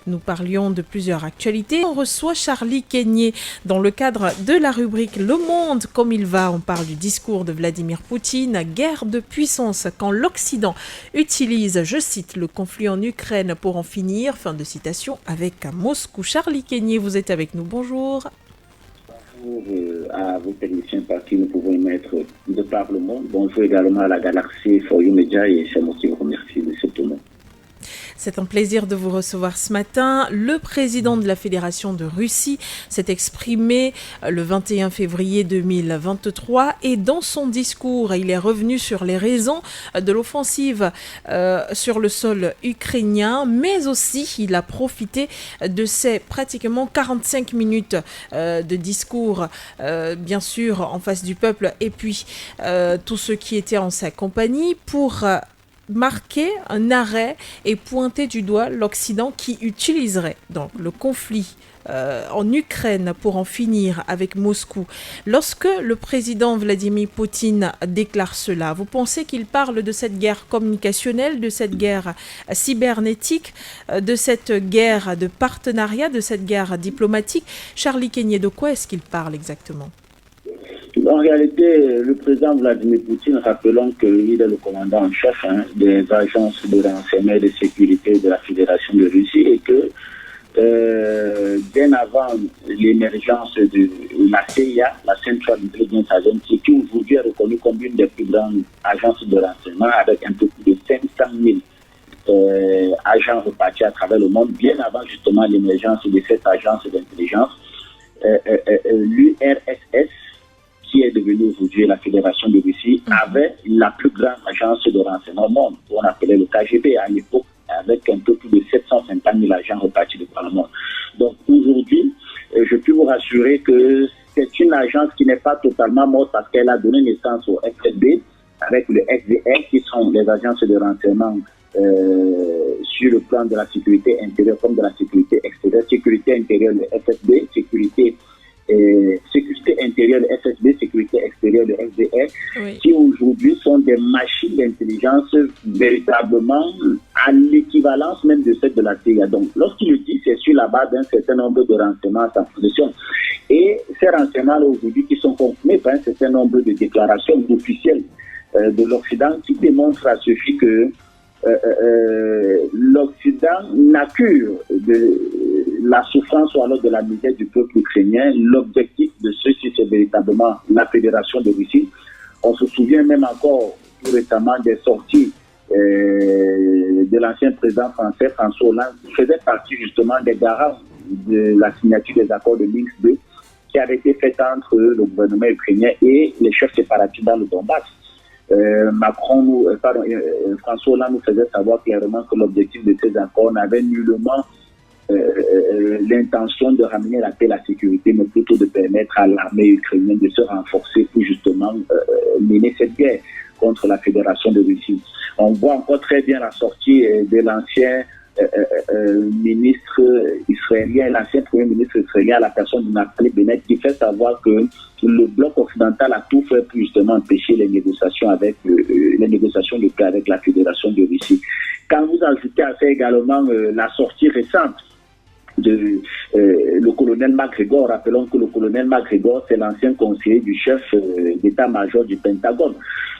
Nous parlions de plusieurs actualités. On reçoit Charlie Kenyé dans le cadre de la rubrique Le Monde comme il va. On parle du discours de Vladimir Poutine, guerre de puissance quand l'Occident utilise, je cite, le conflit en Ukraine pour en finir. Fin de citation avec Moscou. Charlie Kenyé, vous êtes avec nous. Bonjour. Bonjour à vos techniciens par qui nous pouvons émettre de par le monde. Bonjour également à la galaxie For You Media et c'est moi qui vous remercie de ce tournoi. C'est un plaisir de vous recevoir ce matin. Le président de la Fédération de Russie s'est exprimé le 21 février 2023 et dans son discours, il est revenu sur les raisons de l'offensive sur le sol ukrainien, mais aussi il a profité de ces pratiquement 45 minutes de discours, bien sûr, en face du peuple et puis tous ceux qui étaient en sa compagnie pour marquer un arrêt et pointer du doigt l'Occident qui utiliserait donc le conflit en Ukraine pour en finir avec Moscou. Lorsque le président Vladimir Poutine déclare cela, vous pensez qu'il parle de cette guerre communicationnelle, de cette guerre cybernétique, de cette guerre de partenariat, de cette guerre diplomatique? Charlie Kenyé, de quoi est-ce qu'il parle exactement? En réalité, le président Vladimir Poutine, rappelons qu'il est le commandant en chef des agences de renseignement et de sécurité de la Fédération de Russie et que bien avant l'émergence de la CIA, la Central Intelligence Agency, qui aujourd'hui est reconnue comme une des plus grandes agences de renseignement avec un peu plus de 500 000 agents repartis à travers le monde, bien avant justement l'émergence de cette agence d'intelligence, l'URSS, qui est devenue aujourd'hui la Fédération de Russie, avait la plus grande agence de renseignement au monde, qu'on appelait le KGB à l'époque, avec un peu plus de 750 000 agents repartis de par le monde. Donc aujourd'hui, je peux vous rassurer que c'est une agence qui n'est pas totalement morte parce qu'elle a donné naissance au FSB, avec le FDR, qui sont les agences de renseignement sur le plan de la sécurité intérieure comme de la sécurité extérieure. Sécurité intérieure, le FSB, sécurité intérieure, le FSB, sécurité extérieure, le FDR, oui, qui aujourd'hui sont des machines d'intelligence véritablement à l'équivalence même de celle de la CIA. Donc, lorsqu'il le dit, c'est sur la base d'un certain nombre de renseignements à sa possession. Et ces renseignements aujourd'hui qui sont confirmés par un certain nombre de déclarations officielles de l'Occident qui démontrent à Sophie que l'Occident n'accure de la souffrance ou alors de la misère du peuple ukrainien. L'objectif de ceci, c'est véritablement la Fédération de Russie. On se souvient même encore tout récemment des sorties de l'ancien président français, François Hollande, qui faisait partie justement des garants de la signature des accords de Minsk II, qui avait été faite entre le gouvernement ukrainien et les chefs séparatistes dans le Donbass. François Hollande nous faisait savoir clairement que l'objectif de ces accords n'avait nullement l'intention de ramener la paix et la sécurité, mais plutôt de permettre à l'armée ukrainienne de se renforcer pour justement mener cette guerre contre la Fédération de Russie. On voit encore très bien la sortie de l'ancien ministre israélien, l'ancien premier ministre israélien, la personne de Naftali Bennett, qui fait savoir que le bloc occidental a tout fait pour justement empêcher les négociations de paix avec la Fédération de Russie. Quand vous ajoutez à ça également la sortie récente de le colonel McGregor, rappelons que le colonel McGregor, c'est l'ancien conseiller du chef d'état-major du Pentagone.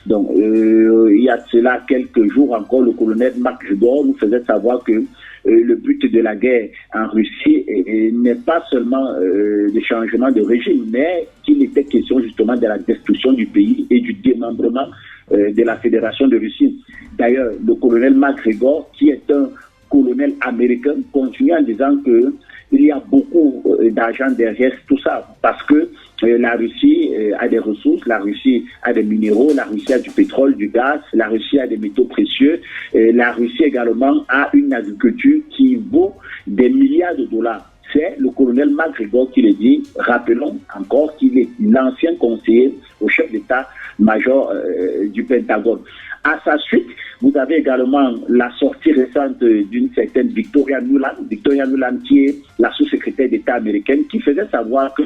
Donc, il y a cela quelques jours encore, le colonel McGregor nous faisait savoir que le but de la guerre en Russie n'est pas seulement le changement de régime, mais qu'il était question justement de la destruction du pays et du démembrement de la Fédération de Russie. D'ailleurs, le colonel McGregor, qui est un colonel américain, continue en disant que il y a beaucoup d'argent derrière tout ça, parce que la Russie a des ressources, la Russie a des minéraux, la Russie a du pétrole, du gaz, la Russie a des métaux précieux, la Russie également a une agriculture qui vaut des milliards de dollars. C'est le colonel McGregor qui le dit. Rappelons encore qu'il est l'ancien conseiller au chef d'état-major du Pentagone. À sa suite, vous avez également la sortie récente d'une certaine Victoria Nuland, qui est la sous-secrétaire d'État américaine, qui faisait savoir que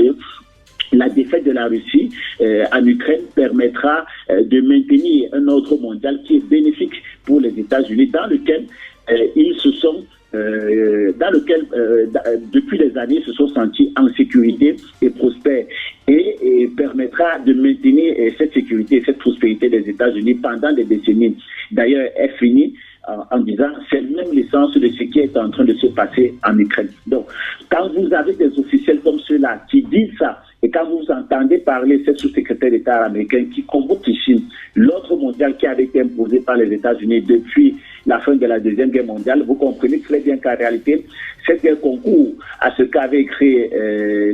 la défaite de la Russie en Ukraine permettra de maintenir un ordre mondial qui est bénéfique pour les États-Unis, dans lequel ils se sont dans lequel, depuis des années, se sont sentis en sécurité et prospèrent, et permettra de maintenir cette sécurité et cette prospérité des États-Unis pendant des décennies. D'ailleurs, elle finit en disant c'est même l'essence de ce qui est en train de se passer en Ukraine. Donc, quand vous avez des officiels comme ceux-là qui disent ça, et quand vous entendez parler ces sous-secrétaires d'État américains qui convoquent ici l'ordre mondial qui avait été imposé par les États-Unis depuis la fin de la Deuxième Guerre mondiale, vous comprenez très bien qu'en réalité, cette guerre concourt à ce qu'avait écrit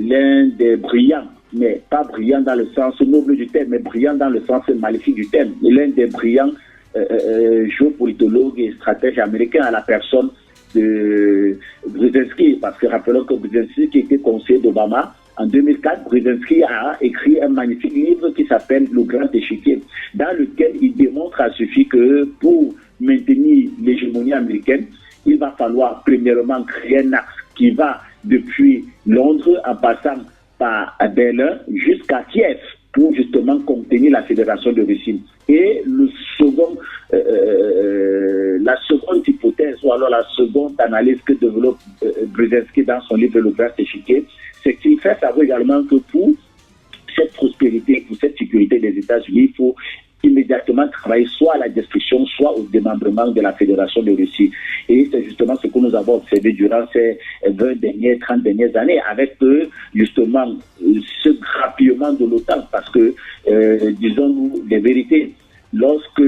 l'un des brillants, mais pas brillant dans le sens noble du terme, mais brillant dans le sens maléfique du terme, l'un des brillants géopolitologue et stratège américain à la personne de Brzezinski, parce que rappelons que Brzezinski, qui était conseiller d'Obama en 2004, Brzezinski a écrit un magnifique livre qui s'appelle Le Grand Échiquier, dans lequel il démontre à suffit que pour maintenir l'hégémonie américaine, il va falloir premièrement créer un axe qui va depuis Londres en passant par Berlin jusqu'à Kiev, pour justement contenir la Fédération de Russie. Et la seconde hypothèse, ou alors la seconde analyse que développe Brzezinski dans son livre Le Grand Échiquier, c'est qu'il fait savoir également que pour cette prospérité, pour cette sécurité des États-Unis, il faut immédiatement travailler soit à la destruction, soit au démembrement de la Fédération de Russie. Et c'est justement ce que nous avons observé durant ces 30 dernières années, avec justement ce grappillement de l'OTAN, parce que, disons-nous les vérités, lorsque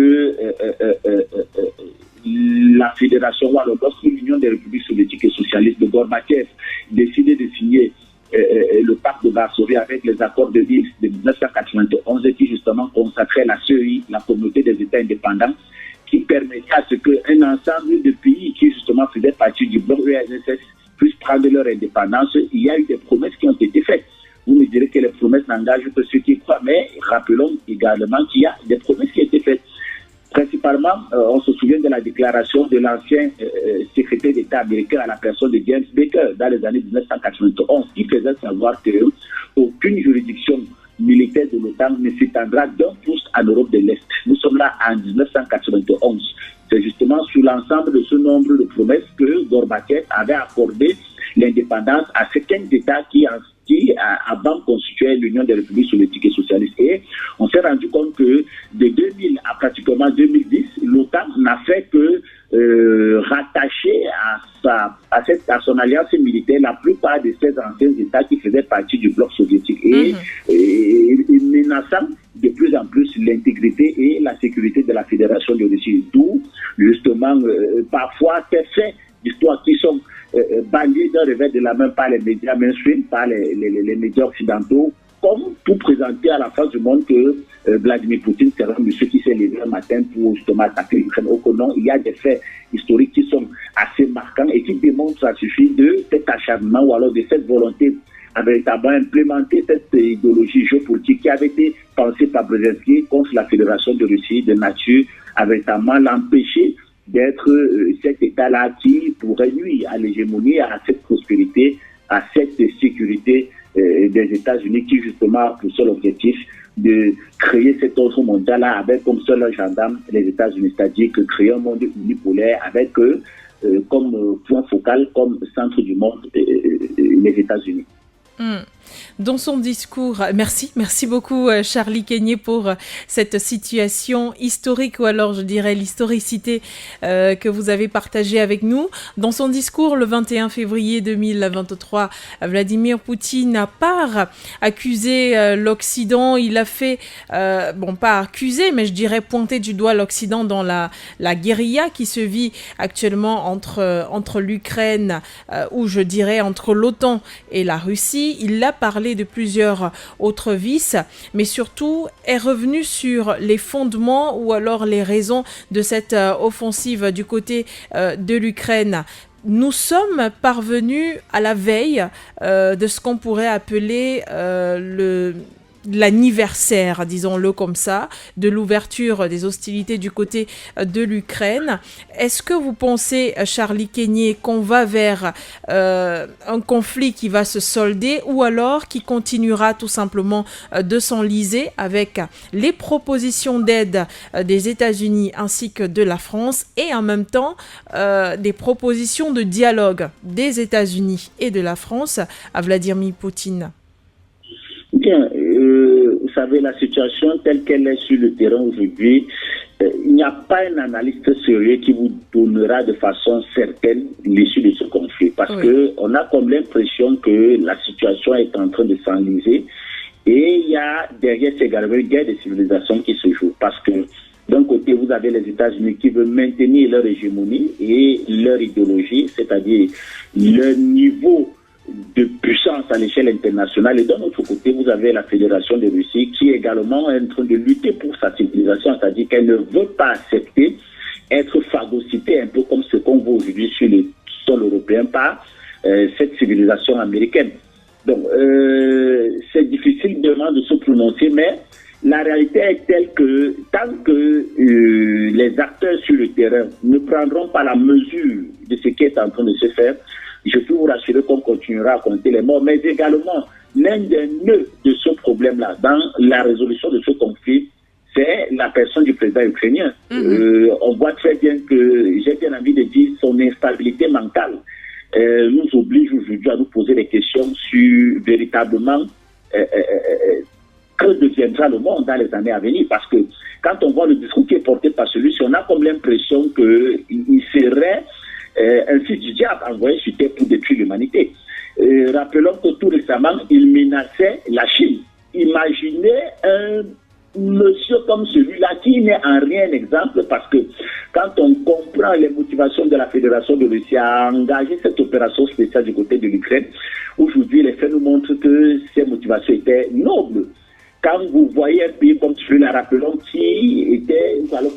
la Fédération, lorsque l'Union des républiques soviétiques et socialistes de Gorbatchev décidait de signer le pacte de Varsovie avec les accords de Minsk de 1991 qui justement consacrait la CEI, la communauté des États indépendants, qui permettait à ce qu'un ensemble de pays qui justement faisaient partie du bloc URSS puissent prendre leur indépendance. Il y a eu des promesses qui ont été faites. Vous me direz que les promesses n'engagent que ceux qui croient, mais rappelons également qu'il y a des promesses qui ont été faites. Principalement, on se souvient de la déclaration de l'ancien secrétaire d'État américain à la personne de James Baker dans les années 1991, qui faisait savoir qu'aucune juridiction militaire de l'OTAN ne s'étendra d'un pouce en Europe de l'Est. Nous sommes là en 1991. C'est justement sur l'ensemble de ce nombre de promesses que Gorbatchev avait accordé l'indépendance à ces 15 États qui avant constituaient l'Union des républiques soviétiques et socialistes. Et on s'est rendu compte que de 2000 à pratiquement 2010, l'OTAN n'a fait que rattacher à son alliance militaire la plupart de ces anciens États qui faisaient partie du bloc soviétique et menaçant de plus en plus l'intégrité et la sécurité de la Fédération de Russie. D'où, justement, parfois, ces faits d'histoire qui sont balayés d'un revers de la main par les médias mainstream, par les médias occidentaux, comme pour présenter à la face du monde que Vladimir Poutine sera monsieur qui s'est levé un matin pour justement attaquer l'Ukraine. Au non, il y a des faits historiques qui sont assez marquants et qui démontrent à suffit de cet acharnement ou alors de cette volonté à véritablement implémenter cette idéologie géopolitique qui avait été pensée par Brzezinski contre la Fédération de Russie de nature à véritablement l'empêcher d'être cet État-là qui pourrait nuire à l'hégémonie, à cette prospérité, à cette sécurité des États-Unis qui justement a pour seul objectif de créer cet ordre mondial-là avec comme seul gendarme les États-Unis, c'est-à-dire que créer un monde unipolaire avec comme point focal, comme centre du monde, les États-Unis. Dans son discours, merci beaucoup Charlie Kenyé pour cette situation historique ou alors je dirais l'historicité que vous avez partagée avec nous. Dans son discours le 21 février 2023, Vladimir Poutine n'a pas accusé l'Occident, il a fait, pas accusé mais je dirais pointer du doigt l'Occident dans la guérilla qui se vit actuellement entre l'Ukraine ou je dirais entre l'OTAN et la Russie. Il a parlé de plusieurs autres vices, mais surtout est revenu sur les fondements ou alors les raisons de cette offensive du côté de l'Ukraine. Nous sommes parvenus à la veille de ce qu'on pourrait appeler l'anniversaire, disons-le comme ça, de l'ouverture des hostilités du côté de l'Ukraine. Est-ce que vous pensez, Charlie Kenyé, qu'on va vers un conflit qui va se solder ou alors qui continuera tout simplement de s'enliser avec les propositions d'aide des États-Unis ainsi que de la France et en même temps des propositions de dialogue des États-Unis et de la France à Vladimir Poutine? Bien, vous savez, la situation telle qu'elle est sur le terrain aujourd'hui, il n'y a pas un analyste sérieux qui vous donnera de façon certaine l'issue de ce conflit. Parce qu'on a comme l'impression que la situation est en train de s'enliser et il y a derrière ces également une guerre de civilisation qui se joue. Parce que d'un côté, vous avez les États-Unis qui veulent maintenir leur hégémonie et leur idéologie, c'est-à-dire leur niveau de puissance à l'échelle internationale. Et d'un autre côté, vous avez la Fédération de Russie qui est également en train de lutter pour sa civilisation, c'est-à-dire qu'elle ne veut pas accepter être phagocytée, un peu comme ce qu'on voit aujourd'hui sur le sol européen par cette civilisation américaine. Donc, c'est difficile vraiment de se prononcer, mais la réalité est telle que tant que les acteurs sur le terrain ne prendront pas la mesure de ce qui est en train de se faire, je peux vous rassurer qu'on continuera à compter les morts, mais également l'un des nœuds de ce problème-là, dans la résolution de ce conflit, c'est la personne du président ukrainien. On voit très bien que, j'ai bien envie de dire, son instabilité mentale nous oblige aujourd'hui à nous poser des questions sur véritablement que deviendra le monde dans les années à venir. Parce que quand on voit le discours qui est porté par celui-ci, on a comme l'impression qu'il serait un fils du diable envoyé sur terre pour détruire l'humanité. Rappelons que tout récemment, il menaçait la Chine. Imaginez un monsieur comme celui-là qui n'est en rien exemple, parce que quand on comprend les motivations de la Fédération de Russie à engager cette opération spéciale du côté de l'Ukraine, aujourd'hui les faits nous montrent que ces motivations étaient nobles. Quand vous voyez un pays comme celui-là, rappelons qui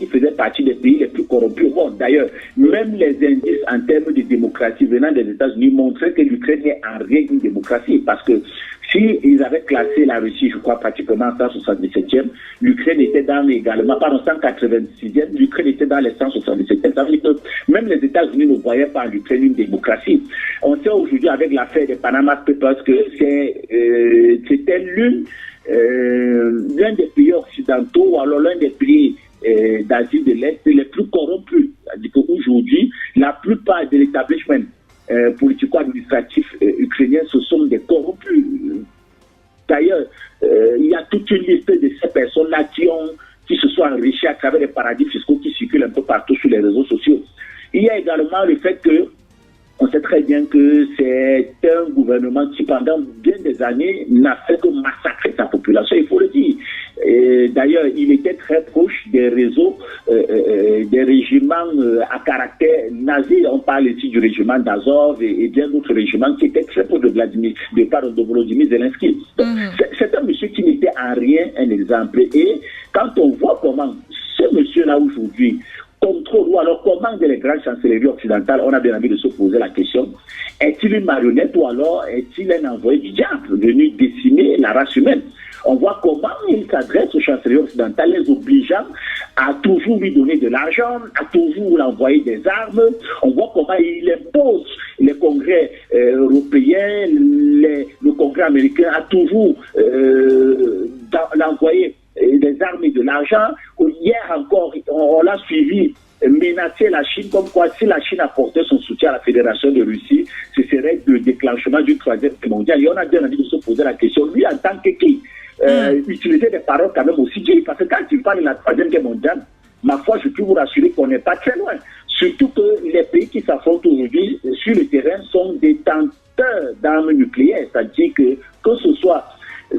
faisait partie des pays les plus corrompus au monde. D'ailleurs, même les indices en termes de démocratie venant des États-Unis montraient que l'Ukraine n'est en rien une démocratie. Parce que si ils avaient classé la Russie, je crois, pratiquement en 177e, l'Ukraine était dans également, pardon, 186e, l'Ukraine était dans les 177e. Ça veut dire que même les États-Unis ne voyaient pas en l'Ukraine une démocratie. On sait aujourd'hui avec l'affaire des Panama Papers que c'était l'un des pays occidentaux ou alors l'un des pays d'Asie de l'Est les plus corrompus. C'est-à-dire qu'aujourd'hui, la plupart de l'établissement politico-administratif ukrainien, ce sont des corrompus. D'ailleurs, il y a toute une liste de ces personnes-là qui se sont enrichies à travers les paradis fiscaux qui circulent un peu partout sur les réseaux sociaux. Il y a également le fait que on sait très bien que c'est un gouvernement qui, pendant bien des années, n'a fait que massacrer sa population, il faut le dire. D'ailleurs, il était très proche des réseaux, des régiments à caractère nazi. On parle ici du régiment d'Azov et bien d'autres régiments qui étaient très proches de Volodymyr Zelensky. C'est un monsieur qui n'était en rien un exemple. Et quand on voit comment ce monsieur-là aujourd'hui contrôle ou alors commande les grandes chancelleries occidentales, on a bien envie de se poser la question, est-il une marionnette ou alors est-il un envoyé du diable venu décimer la race humaine? On voit comment il s'adresse aux chancelleries occidentales, les obligeant à toujours lui donner de l'argent, à toujours lui envoyer des armes. On voit comment il impose les congrès européens, le congrès américain à toujours l'envoyer des armes et de l'argent. Hier encore, on l'a suivi menacer la Chine comme quoi si la Chine apportait son soutien à la Fédération de Russie, ce serait le déclenchement d'une troisième guerre mondiale. Et on a bien envie de se poser la question, lui en tant que qui utiliser des paroles quand même aussi dures, parce que quand il parle de la troisième guerre mondiale, ma foi, je peux vous rassurer qu'on n'est pas très loin. Surtout que les pays qui s'affrontent aujourd'hui sur le terrain sont détenteurs d'armes nucléaires, c'est-à-dire que ce soit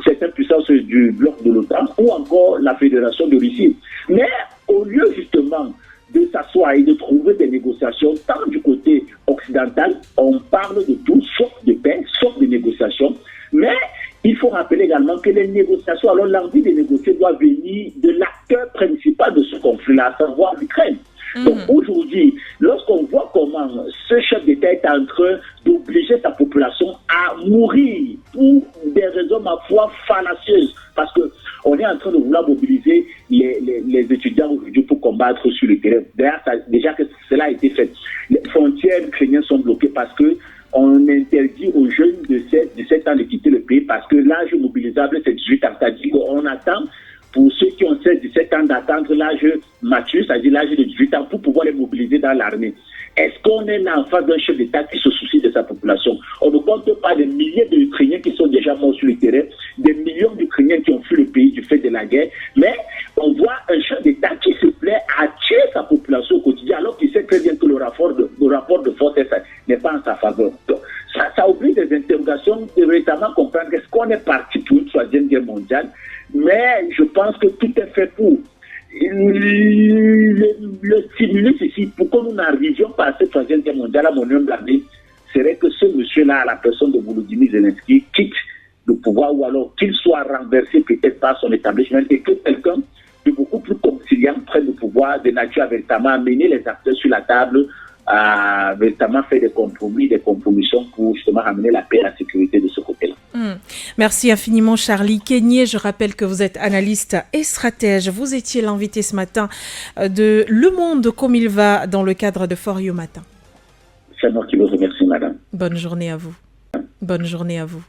certaines puissances du bloc de l'OTAN ou encore la Fédération de Russie. Mais au lieu justement de s'asseoir et de trouver des négociations, tant du côté occidental, on parle de tout, sauf de paix, sauf de négociations. Mais il faut rappeler également que les négociations, alors l'envie de négocier doit venir de l'acteur principal de ce conflit-là, à savoir l'Ukraine. Donc aujourd'hui, lorsqu'on voit comment ce chef d'État est en train d'obliger sa population à mourir pour des raisons, ma foi, fallacieuses, Parce que on est en train de vouloir mobiliser les étudiants aujourd'hui pour combattre sur le terrain. D'ailleurs, déjà que cela a été fait. Les frontières ukrainiennes sont bloquées parce que on interdit aux jeunes de 17 ans de quitter le pays parce que l'âge mobilisable, c'est 18 ans. C'est-à-dire qu'on attend, pour ceux qui ont 16-17 ans, d'attendre l'âge mature, c'est-à-dire l'âge de 18 ans, pour pouvoir les mobiliser dans l'armée. Est-ce qu'on est là en face d'un chef d'État qui se soucie de sa population? On ne compte pas des milliers d'Ukrainiens qui sont déjà morts sur le terrain, des millions d'Ukrainiens qui ont fui le pays du fait de la guerre, mais on voit un chef d'État qui se plaît à tuer sa population au quotidien, alors qu'il sait très bien que le rapport de force n'est pas en sa faveur. Donc, ça oublie des interrogations de véritablement comprendre est-ce qu'on est parti pour une troisième guerre mondiale, mais je pense que tout est fait pour. Le stimulus ici, pour que nous n'arrivions pas à cette troisième guerre mondiale, à mon humble avis, serait que ce monsieur-là, la personne de Volodymyr Zelensky, quitte le pouvoir ou alors qu'il soit renversé peut-être par son établissement et que quelqu'un de beaucoup plus conciliant prenne le pouvoir de nature à véritablement amener les acteurs sur la table à véritablement faire des compromis, des compromissions pour justement ramener la paix et la sécurité de ce côté-là. Merci infiniment Charlie Kenyé. Je rappelle que vous êtes analyste et stratège. Vous étiez l'invité ce matin de Le Monde comme il va dans le cadre de For You Matin. C'est moi qui vous remercie, madame. Bonne journée à vous. Bonne journée à vous.